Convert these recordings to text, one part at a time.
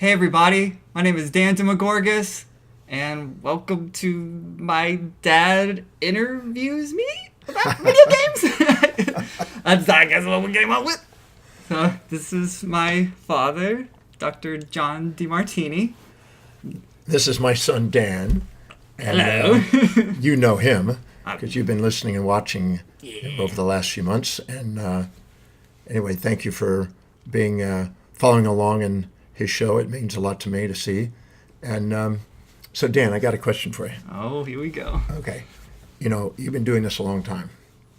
Hey everybody, my name is Dan Demogorgus, and welcome to my dad interviews me about video games. That's I guess what we came up with. So this is my father, Dr. John DeMartini. This is my son Dan, and Hello. you know him because you've been listening and watching him over the last few months. And anyway, thank you for being following along in his show. It means a lot to me to see. And so, Dan, I got a question for you. Oh, here we go. Okay, you know you've been doing this a long time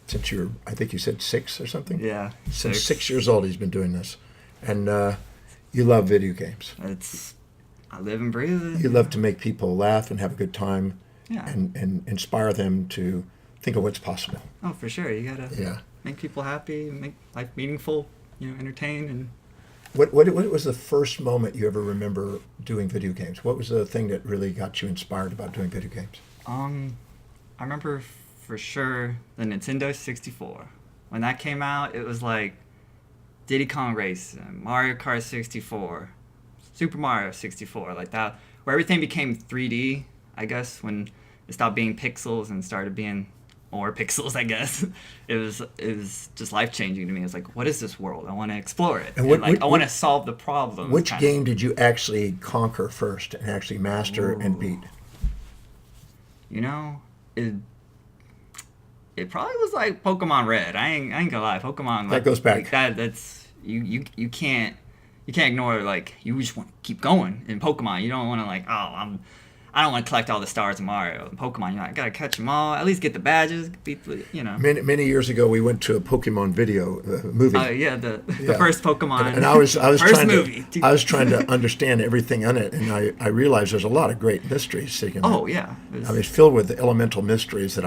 since you're. I think you said 6 or something. Yeah, Since 6 years old, he's been doing this, and you love video games. I live and breathe it. You love to make people laugh and have a good time, Yeah. and inspire them to think of what's possible. Oh, for sure. You gotta Yeah. make people happy, make life meaningful, entertain, and What was the first moment you ever remember doing video games? What was the thing that really got you inspired about doing video games? I remember for sure the Nintendo 64. When that came out, it was like Diddy Kong Racing, Mario Kart 64, Super Mario 64, like that, where everything became 3D, I guess, when it stopped being pixels and started being more pixels, I guess. It was just life-changing to me. It was like, what is this world? I want to explore it. And I want to solve the problem. Which game did you actually conquer first and actually master and beat? You know, it probably was like Pokemon Red. I ain't gonna lie, Pokemon That goes back. like that. That's you can't ignore, like, you just want to keep going in Pokemon. You don't want to like, I don't want to collect all the stars in Mario. In Pokemon, you're like, I gotta catch them all. At least get the badges. Beat the. Many years ago, we went to a Pokemon video movie. Yeah, the Yeah. first Pokemon. And I was first trying movie. to I was trying to understand everything on it, and I realized there's a lot of great mysteries sitting in there. Oh yeah. I mean, it's filled with elemental mysteries that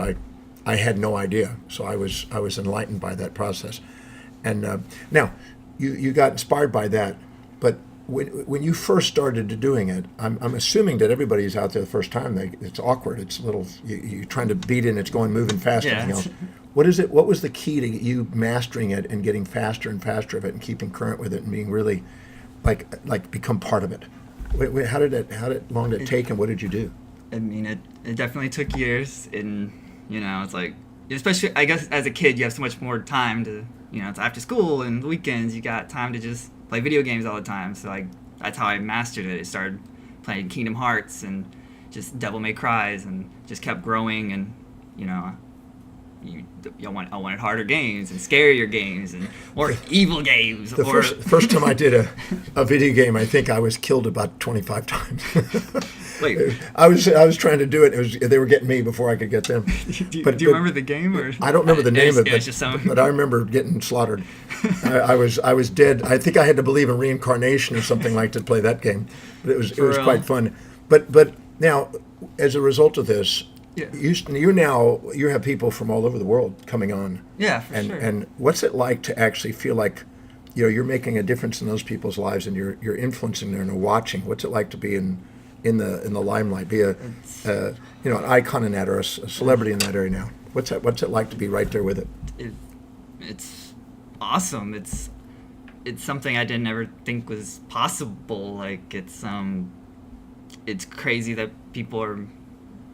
I had no idea. So I was enlightened by that process. And now, you got inspired by that, but when you first started doing it, I'm assuming that everybody's out there the first time. It's awkward. It's a little you're trying to beat it, and it's moving fast. Yeah. And everything else. What is it? What was the key to you mastering it and getting faster and faster of it and keeping current with it and being really like become part of it? How long did it take, and what did you do? I mean, it definitely took years, and it's like, especially I guess as a kid, you have so much more time to, it's after school and the weekends, you got time to just play video games all the time. So like that's how I mastered it. I started playing Kingdom Hearts and just Devil May Cries, and just kept growing, and I wanted harder games and scarier games and more evil games. The first time I did a video game, I think I was killed about 25 times. Wait, I was trying to do it. They were getting me before I could get them. do you remember the game? Or I don't remember the name of it. it, but I remember getting slaughtered. I was dead. I think I had to believe in reincarnation or something like to play that game. But it was quite fun. But now, as a result of this, Yeah. you have people from all over the world coming on. Yeah, for sure. And what's it like to actually feel like, you're making a difference in those people's lives, and you're influencing them and watching? What's it like to be in the limelight, be an icon in that, or a celebrity in that area now? What's it like to be right there with it? It's awesome. It's something I didn't ever think was possible. Like, it's crazy that people are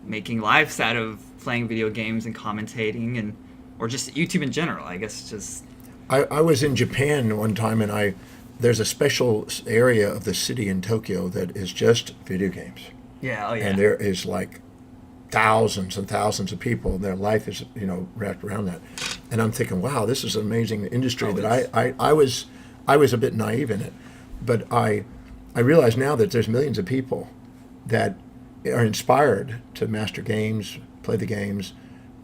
making lives out of playing video games and commentating, or just YouTube in general. I guess just I was in Japan one time, and there's a special area of the city in Tokyo that is just video games. yeah, oh yeah. And there is like thousands and thousands of people, and their life is wrapped around that. And I'm thinking, wow, this is an amazing industry. I was a bit naive in it, but I realize now that there's millions of people that are inspired to master games, play the games,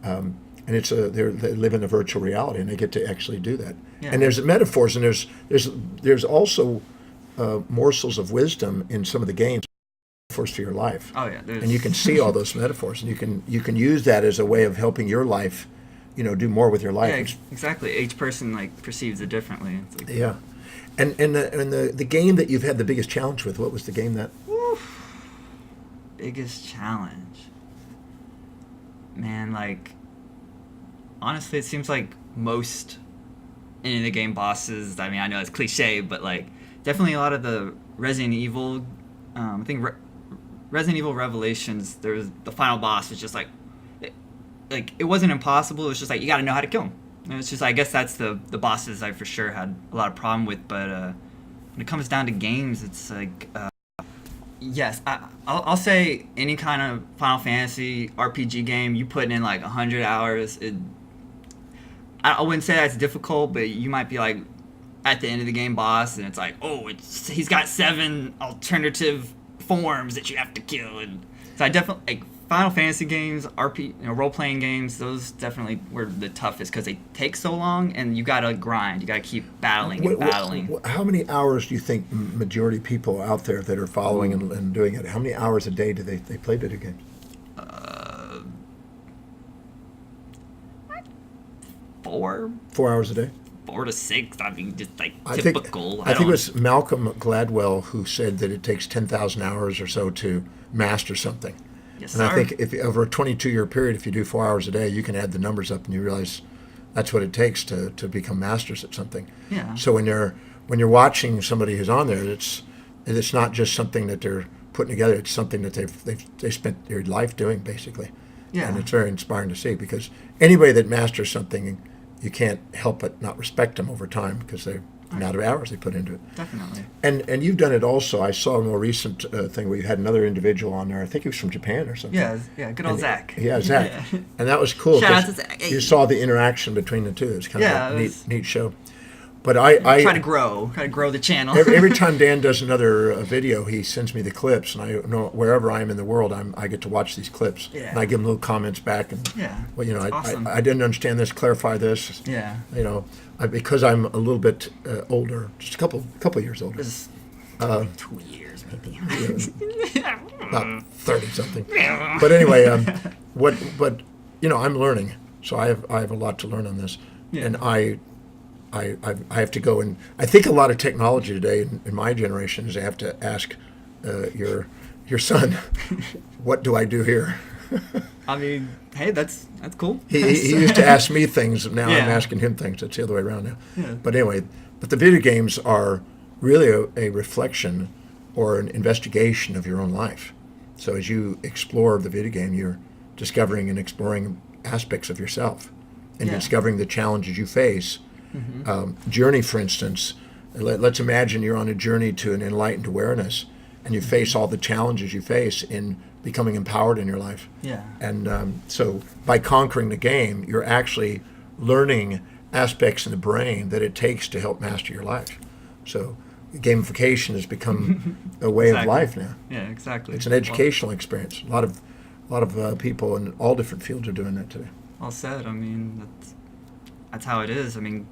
and they live in a virtual reality, and they get to actually do that. Yeah. And there's metaphors, and there's also morsels of wisdom in some of the games, metaphors for your life. Oh yeah, And you can see all those metaphors, and you can use that as a way of helping your life, do more with your life. yeah, exactly. Each person like perceives it differently. It's like, Yeah. And the game that you've had the biggest challenge with, what was the game that? biggest challenge, man. Like, honestly, it seems like most in the game bosses. I mean, I know it's cliche, but like definitely a lot of the Resident Evil. I think Resident Evil Revelations. There was the final boss was just like it wasn't impossible. It was just like you got to know how to kill him. And it's just I guess that's the bosses I for sure had a lot of problem with. But when it comes down to games, it's like yes, I'll say any kind of Final Fantasy RPG game you put in like 100 hours. I wouldn't say that's difficult, but you might be like at the end of the game boss, and it's like, oh, he's got 7 alternative forms that you have to kill, and so I definitely like Final Fantasy games, role playing games. Those definitely were the toughest because they take so long, and you gotta grind. You gotta keep battling and battling. How many hours do you think majority of people out there that are following and doing it? How many hours a day do they play video games? 4 hours a day. 4 to 6. I mean, just like I typical. think it was Malcolm Gladwell who said that it takes 10,000 hours or so to master something. Yes, and sir. I think if over a 22-year period, if you do 4 hours a day, you can add the numbers up and you realize that's what it takes to become masters at something. Yeah. So when you're watching somebody who's on there, it's not just something that they're putting together. It's something that they spent their life doing basically. Yeah. And it's very inspiring to see because anybody that masters something, you can't help but not respect them over time because the amount of hours they put into it. Definitely. And you've done it also. I saw a more recent thing where you had another individual on there. I think he was from Japan or something. Yeah, good old Zach. Yeah, Zach. Yeah. And that was cool. Shout out 'cause to Zach. You saw the interaction between the two. It was kind Yeah, of it a was- neat show. But I Try to grow the channel. every time Dan does another video, he sends me the clips, and I know wherever I am in the world, I get to watch these clips, Yeah. and I give him little comments back, and Yeah, well, you know, it's awesome. I didn't understand this, clarify this, Yeah. you know, because I'm a little bit older, just a couple years older, This is 2 years maybe. about 30 something. But anyway, but you know, I'm learning, so I have a lot to learn on this, Yeah. and I have to go, and I think a lot of technology today in my generation is I have to ask your son, what do I do here? I mean, hey, that's cool. He used to ask me things, now I'm Yeah. asking him things. It's the other way around now. Yeah. But anyway, the video games are really a reflection or an investigation of your own life. So as you explore the video game, you're discovering and exploring aspects of yourself and Yeah. discovering the challenges you face. Journey, for instance, let's imagine you're on a journey to an enlightened awareness and you face all the challenges you face in becoming empowered in your life. Yeah. And so by conquering the game, you're actually learning aspects in the brain that it takes to help master your life. So gamification has become a way of Exactly. life now. Yeah, exactly. It's an educational experience. A lot of people in all different fields are doing that today. Well said. I mean, that's how it is. I mean,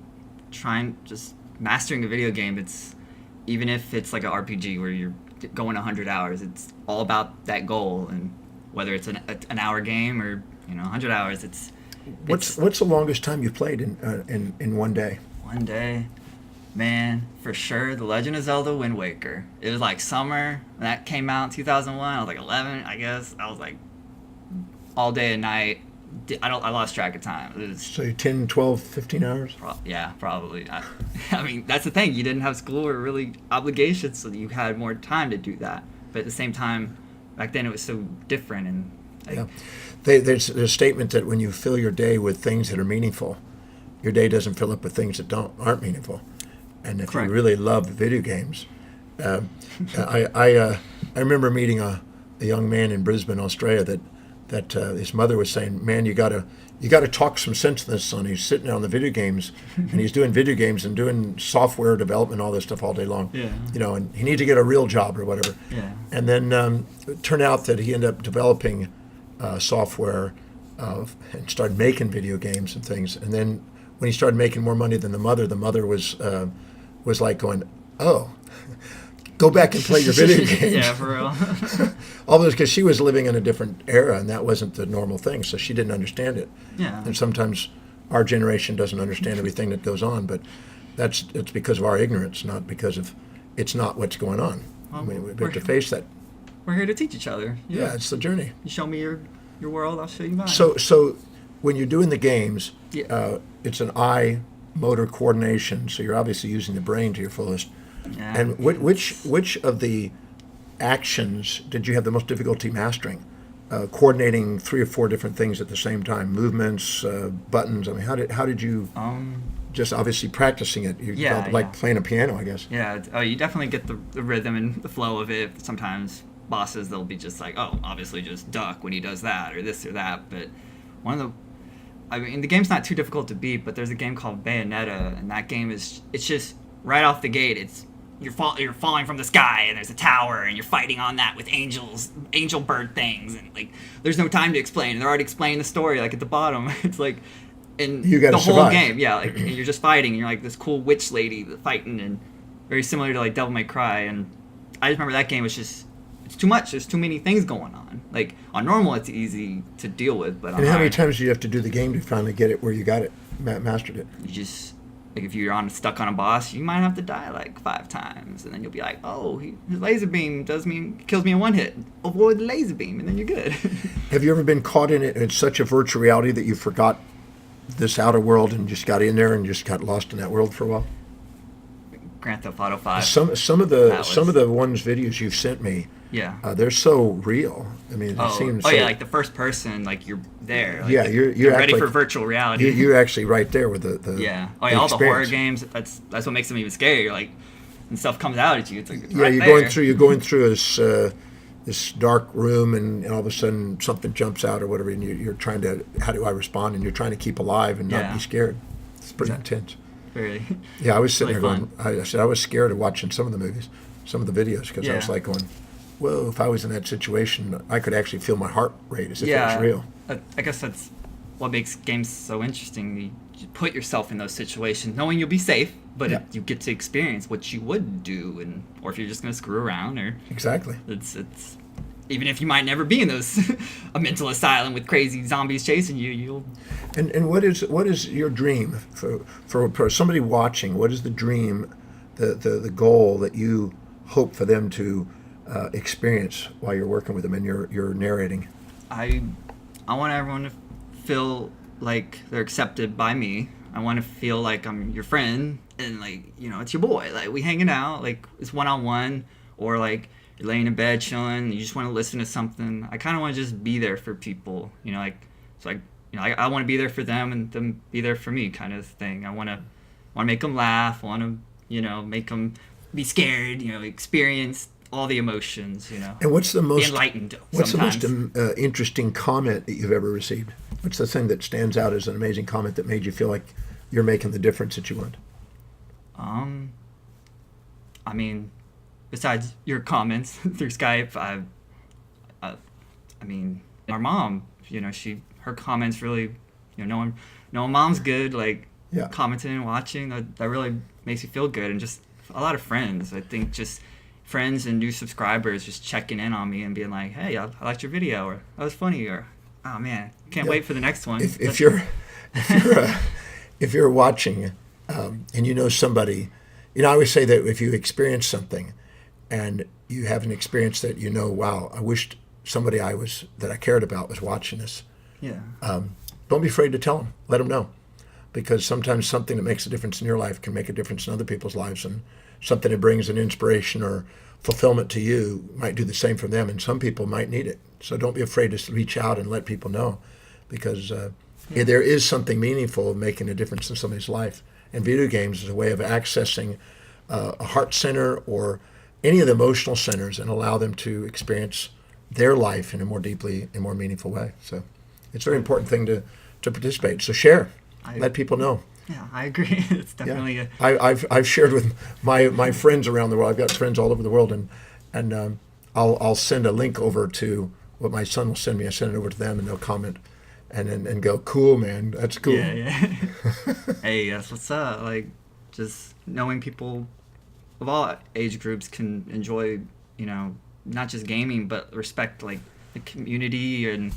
just mastering a video game. It's even if it's like an RPG where you're going 100 hours. It's all about that goal, and whether it's an hour game or 100 hours, it's What's the longest time you've played in one day? one day. Man, for sure, The Legend of Zelda Wind Waker. It was like summer when that came out in 2001. I was like 11, I guess. I was like all day and night. I lost track of time. It was, So 10, 12, 15 hours? yeah, probably. I mean, that's the thing. You didn't have school or really obligations, so you had more time to do that. But at the same time, back then it was so different. And Yeah. There's a statement that when you fill your day with things that are meaningful, your day doesn't fill up with things that aren't meaningful. And if Correct. you really love video games, I remember meeting a young man in Brisbane, Australia, that his mother was saying, "Man, you gotta talk some sense to this son. He's sitting there on the video games, and he's doing video games and doing software development, all this stuff all day long. Yeah. You know, and he needs to get a real job or whatever." Yeah. And then it turned out that he ended up developing software and started making video games and things. And then when he started making more money than the mother was like going, "Oh, go back and play your video games." Yeah, for real. All this because she was living in a different era, and that wasn't the normal thing, so she didn't understand it. Yeah. And sometimes our generation doesn't understand everything that goes on, but it's because of our ignorance, not because of it's not what's going on. Well, I mean, we we're- have to face that. We're here to teach each other. Yeah, it's the journey. You show me your world, I'll show you mine. So when you're doing the games, Yeah. it's an eye motor coordination. So you're obviously using the brain to your fullest. Yeah. And which of the actions did you have the most difficulty mastering? Coordinating 3 or 4 different things at the same time, movements, buttons. I mean, how did you? Just obviously practicing it. You Yeah, like yeah. playing a piano, I guess. Yeah, you definitely get the rhythm and the flow of it. Sometimes bosses, they'll be just like, oh, obviously just duck when he does that or this or that. But one of the, I mean, the game's not too difficult to beat, but there's a game called Bayonetta, and that game it's just right off the gate. It's you're falling from the sky, and there's a tower, and you're fighting on that with angel bird things, and like there's no time to explain. And they're already explaining the story like at the bottom. It's like. And You gotta the whole survive. game, yeah, like and you're just fighting. And you're like this cool witch lady fighting, and very similar to like Devil May Cry. And I just remember that game was just it's too much. There's too many things going on. Like on normal, it's easy to deal with, but on And how many hard, times do you have to do the game to finally get it where you got it, mastered it? you just like if you're stuck on a boss, you might have to die like 5 times, and then you'll be like, oh, his laser beam kills me in 1 hit. Avoid the laser beam, and then you're good. Have you ever been caught in it in such a virtual reality that you forgot this outer world and just got in there and just got lost in that world for a while? Grand Theft Auto 5. Some of That the ones videos you've sent me, Yeah. they're so real. I mean, it seems. Oh so, yeah, like the first person, like you're there. Like Yeah, you're ready act for like- virtual reality. you're actually right there with the yeah. the Oh yeah, all the horror experience. games. That's what makes them even scary. You're like, and stuff comes out at you. It's like it's Yeah, right you're there. going through this dark room, and all of a sudden something jumps out or whatever, and you're trying to, how do I respond? And you're trying to keep alive and not Yeah. be scared. It's pretty intense. Very. Yeah, I was sitting Really there going, I said I was scared of watching some of the movies, some of the videos, because I was Yeah. like going, whoa, if I was in that situation, I could actually feel my heart rate as if it Yeah. was real. I guess that's what makes games so interesting. You put yourself in those situations, knowing you'll be safe, but Yeah. you get to experience what you would do, or if you're just gonna screw around, or Exactly. it's even if you might never be in those a mental asylum with crazy zombies chasing you, you'll And what is your dream for somebody watching? What is the dream, the goal that you hope for them to experience while you're working with them and you're narrating? I want everyone to feel like they're accepted by me. I want to feel like I'm your friend and like it's your boy. Like we hanging out, like it's one-on-one, or like you're laying in bed chilling. And you just want to listen to something. I kind of want to just be there for people. I want to be there for them and them be there for me, kind of thing. I want to make them laugh. Want to make them be scared. Experience all the emotions. And what's the Be most enlightened. What's sometimes. the most interesting comment that you've ever received? What's the thing that stands out as an amazing comment that made you feel like you're making the difference that you want? I mean, besides your comments through Skype, I mean, our mom, her comments really, knowing mom's good, like Yeah. commenting and watching, that really makes you feel good. And just a lot of friends, I think, just friends and new subscribers just checking in on me and being like, hey, I liked your video, or that was funny, or oh man, can't Yeah. wait for the next one. If That's- you're if you're watching and you know somebody, I always say that if you experience something and you have an experience that wow, I wished somebody that I cared about was watching this. yeah. Don't be afraid to tell them. Let them know, because sometimes something that makes a difference in your life can make a difference in other people's lives, and something that brings an inspiration or fulfillment to you might do the same for them, and some people might need it. So don't be afraid to reach out and let people know, because there is something meaningful of making a difference in somebody's life. And video games is a way of accessing a heart center or any of the emotional centers and allow them to experience their life in a more deeply and more meaningful way. So it's a very important thing to participate. So share, let people know. Yeah, I agree. It's definitely I've shared with my friends around the world. I've got friends all over the world, and I'll send a link over to what my son will send me. I send it over to them, and they'll comment, and go, cool, man, that's cool. Yeah. Hey, that's what's up. Like, just knowing people of all age groups can enjoy, not just gaming, but respect, like, the community and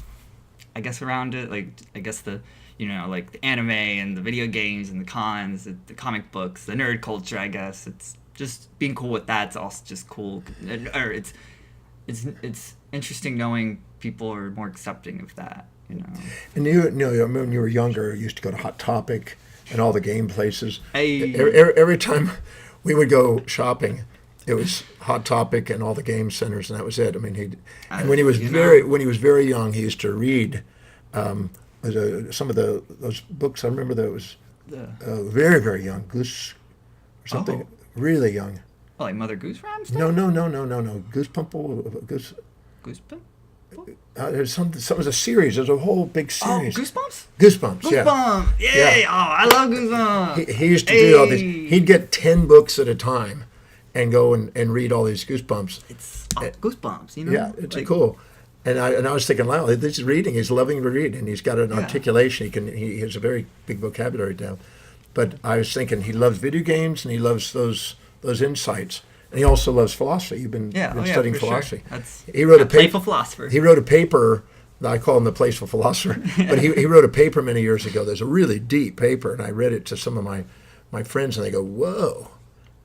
I guess around it. Like, I guess the, like the anime and the video games and the cons, the comic books, the nerd culture, I guess. It's just being cool with that's also just cool. Or it's interesting knowing people are more accepting of that, And when you were younger, you used to go to Hot Topic and all the game places. Hey. Every time we would go shopping. It was Hot Topic and all the game centers, and that was it. I mean, and when he was when he was very young, he used to read some of those books. I remember that was very very young, Goose or something, really young. Oh, like Mother Goose rhymes? No, Goosebump, Goose. Goosebumps? There's some. It was a series. There's a whole big Oh, series. Goosebumps? Goosebumps. Yeah. Goosebumps! Yay! Yeah. Oh, I love Goosebumps! He used to do all these. Hey. He'd get 10 books at a time, and go and read all these Goosebumps. It's Goosebumps, you know? Yeah, it's like, cool. And I was thinking, wow, this is reading. He's loving to read, and he's got an articulation. He has a very big vocabulary down. But I was thinking, he loves video games, and he loves those insights, and he also loves philosophy. You've been studying for philosophy. Sure. That's He wrote a playful paper. philosopher. He wrote a paper. I call him the playful philosopher. But he wrote a paper many years ago. There's a really deep paper, and I read it to some of my friends, and they go, "Whoa!"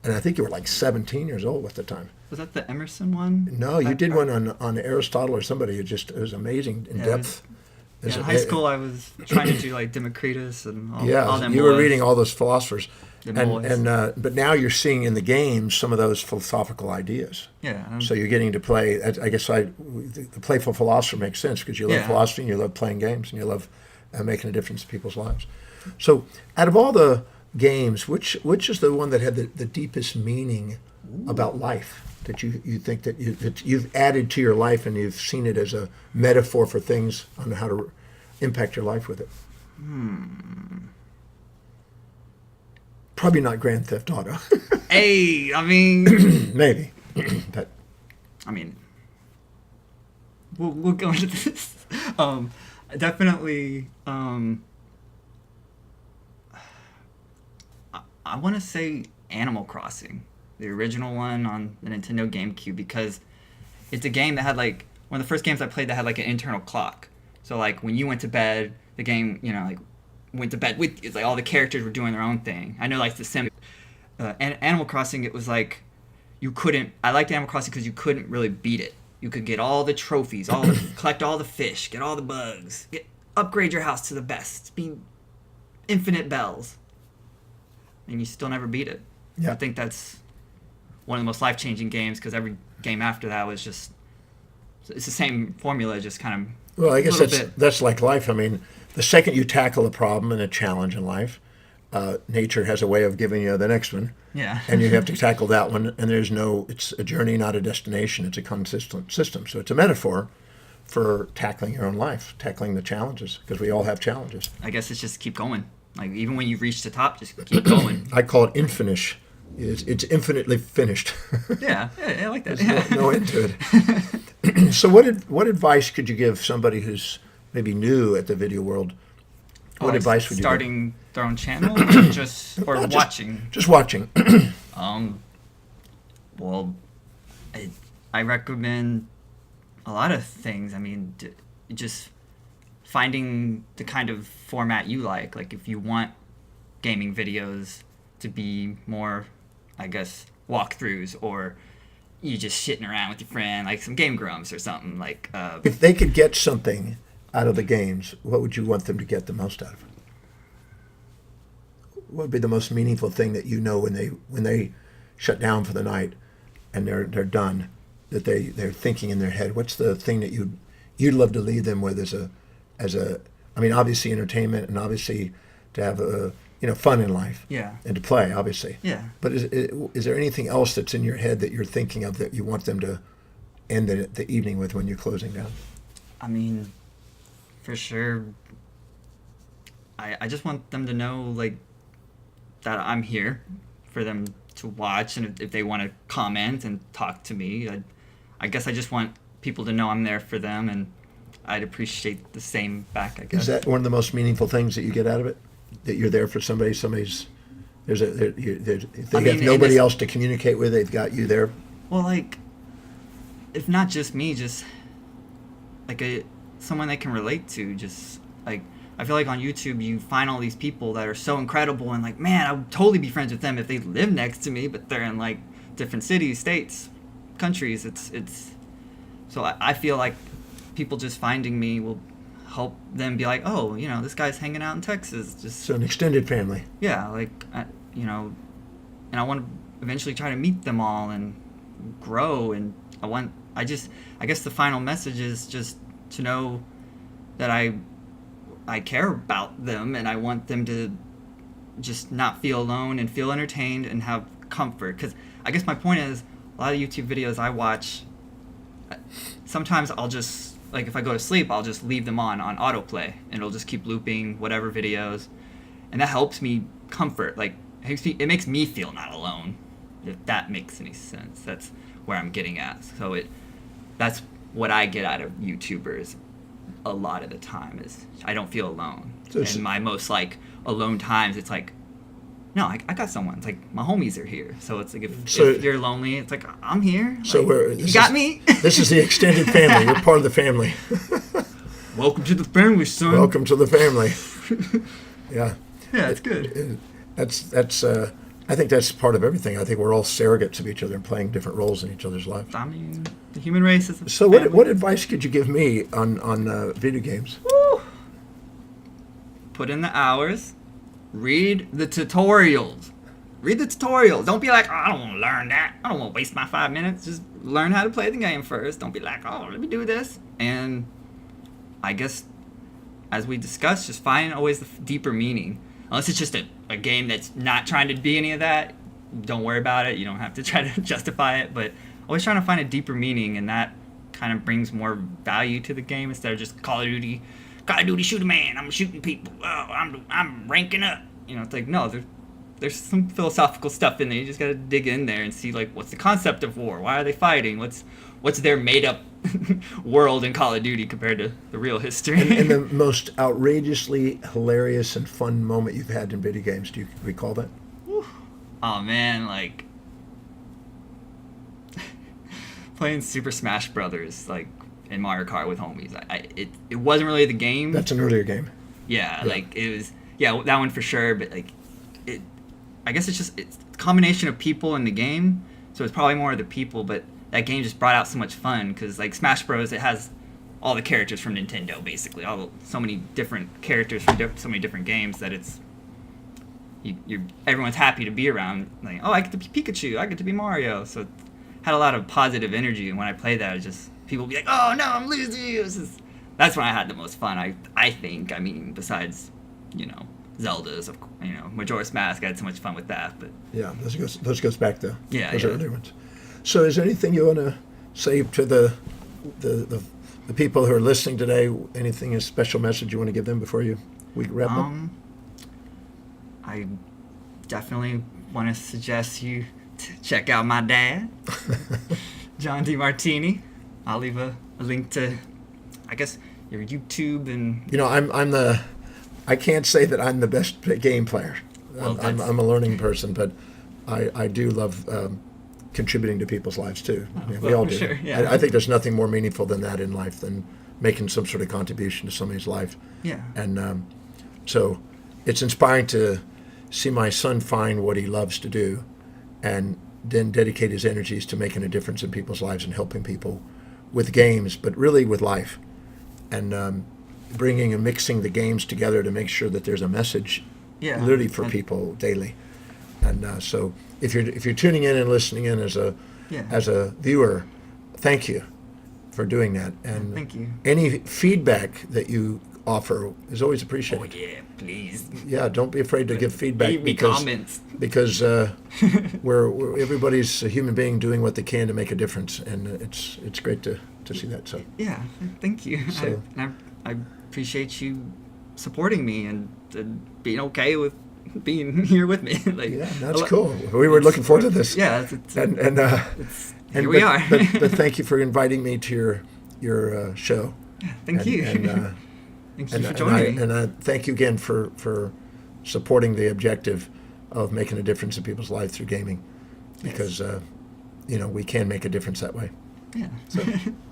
And I think you were like 17 years old at the time. Was that the Emerson one? No, you did one on Aristotle or somebody. It was amazing in depth. In high school, I was trying to do like Democritus and all them you were boys. reading all those philosophers, Them boys. but now you're seeing in the games some of those philosophical ideas. Yeah. So you're getting to play. I guess the playful philosopher makes sense because you love philosophy and you love playing games and you love making a difference in people's lives. So out of all the games, which is the one that had the deepest meaning about life that you think that you've added to your life and you've seen it as a metaphor for things on how to impact your life with it? Probably not Grand Theft Auto. Hey, I mean, Maybe. But I mean, we'll go into this. Definitely. I want to say Animal Crossing, the original one on the Nintendo GameCube, because it's a game that had like one of the first games I played that had like an internal clock. So like when you went to bed, the game like went to bed with. It's like all the characters were doing their own thing. I know like the Sim, and Animal Crossing, it was like you couldn't. I liked Animal Crossing because you couldn't really beat it. You could get all the trophies, collect all the fish, get all the bugs, upgrade your house to the best, be infinite bells, and you still never beat it. Yeah. I think that's one of the most life-changing games because every game after that was just it's the same formula, just kind of. Well, I guess little bit. that's like life. I mean, the second you tackle a problem and a challenge in life, nature has a way of giving you the next one. Yeah. And you have to tackle that one. And it's a journey, not a destination. It's a consistent system. So it's a metaphor for tackling your own life, tackling the challenges, because we all have challenges. I guess it's just keep going. Like even when you reach the top, just keep going. I call it infinish. It's infinitely finished. Yeah, I like that. There's no end to it. So what advice could you give somebody who's maybe new at the video world? What advice would you give? Starting their own channel or just watching? Just watching. Well, I recommend a lot of things. I mean, just finding the kind of format you like. Like if you want gaming videos to be more, I guess, walkthroughs, or you just shitting around with your friend, like some Game Grumps or something. Like If they could get something out of the games, what would you want them to get the most out of it? What would be the most meaningful thing that you know when they shut down for the night and they're done, that they're thinking in their head? What's the thing that you'd love to leave them with as a I mean, obviously entertainment and obviously to have fun in life. Yeah. And to play, obviously. Yeah. But is there anything else that's in your head that you're thinking of that you want them to end the evening with when you're closing down? I mean, for sure, I just want them to know, like, that I'm here for them to watch, and if they want to comment and talk to me, I guess I just want people to know I'm there for them, and I'd appreciate the same back, I guess. Is that one of the most meaningful things that you get out of it? That you're there for somebody, if they have nobody else to communicate with, they've got you there? Well, like, if not just me, just like someone they can relate to. Just like, I feel like on YouTube you find all these people that are so incredible, and like, man, I would totally be friends with them if they live next to me, but they're in like different cities, states, countries. It's so I feel like people just finding me will help them be like, oh, this guy's hanging out in Texas. Just So an extended family. yeah, like and I want eventually try to meet them all and grow. And I guess the final message is just to know that I care about them, and I want them to just not feel alone and feel entertained and have comfort. Because I guess my point is, a lot of YouTube videos I watch, sometimes I'll just, like, if I go to sleep, I'll just leave them on autoplay, and it'll just keep looping whatever videos, and that helps me comfort. Like, it makes me feel not alone, if that makes any sense. That's where I'm getting at. So that's what I get out of YouTubers a lot of the time, is I don't feel alone. So and my most, like, alone times, it's like, no, I got someone. It's like, my homies are here. So it's like, if you're lonely, it's like, I'm here. So like, you got me. This is the extended family. You're part of the family. Welcome to the family, son. Welcome to the family. Yeah. Yeah, it's good. That's. I think that's part of everything. I think we're all surrogates of each other and playing different roles in each other's lives. I mean, the human race is a So family. what advice could you give me on video games? Woo. Put in the hours. Read the tutorials. Read the tutorials. Don't be like, oh, I don't want to learn that. I don't want to waste my 5 minutes. Just learn how to play the game first. Don't be like, oh, let me do this. And I guess, as we discussed, just find always the deeper meaning. Unless it's just a game that's not trying to be any of that, don't worry about it. You don't have to try to justify it. But always trying to find a deeper meaning, and that kind of brings more value to the game instead of just Call of Duty shoot a man. I'm shooting people. Oh, I'm ranking up. You know, it's like, no, there's some philosophical stuff in there. You just got to dig in there and see, like, what's the concept of war? Why are they fighting? What's their made up world in Call of Duty compared to the real history? And the most outrageously hilarious and fun moment you've had in video games, do you recall that? Oh man, like playing Super Smash Brothers, like, in Mario Kart with homies. It wasn't really the game. That's an earlier game. Yeah, like, it was, that one for sure, but, like, I guess it's a combination of people in the game, so it's probably more of the people, but that game just brought out so much fun, because, like, Smash Bros, it has all the characters from Nintendo, basically, so many different characters from so many different games that everyone's happy to be around. Like, oh, I get to be Pikachu, I get to be Mario, so it had a lot of positive energy, and when I played that, it just, people would be like, oh no, I'm losing. That's when I had the most fun, I think. I mean, besides, Zelda's, Majora's Mask, I had so much fun with that. But yeah, those goes back to those earlier ones. So is there anything you want to say to the people who are listening today? Anything, a special message you want to give them before we wrap up? I definitely want to suggest you check out my dad, John DeMartini. I'll leave a link to, I guess, your YouTube and. I can't say that I'm the best game player. Well, I'm a learning person, but I do love contributing to people's lives too. We all do. Sure, yeah. I think there's nothing more meaningful than that in life, than making some sort of contribution to somebody's life. Yeah. And so it's inspiring to see my son find what he loves to do and then dedicate his energies to making a difference in people's lives and helping people with games, but really with life. And bringing and mixing the games together to make sure that there's a message literally for people daily. And so if you're tuning in and listening in as a viewer, thank you for doing that. And thank you. Any feedback that you offer is always appreciated. Oh yeah, please. Yeah, don't be afraid to give feedback. Leave me comments. Because we're everybody's a human being doing what they can to make a difference, and it's great to see that. So yeah, thank you. So, I appreciate you supporting me and being okay with being here with me. That's cool. We were looking forward to this. Yeah, here we are. but thank you for inviting me to your show. Yeah, thank you. Thank you for joining me. And I thank you again for supporting the objective of making a difference in people's lives through gaming, because we can make a difference that way. Yeah. So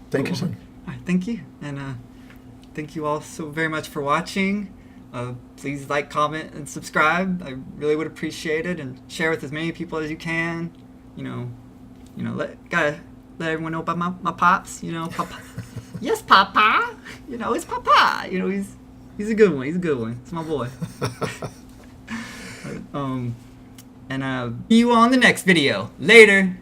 thank you, son. All right, thank you, and thank you all so very much for watching. Please like, comment, and subscribe. I really would appreciate it, and share with as many people as you can. Gotta let everyone know about my pops. Papa. Yes, Papa. It's Papa. He's a good one. He's a good one. It's my boy. And see you on the next video. Later.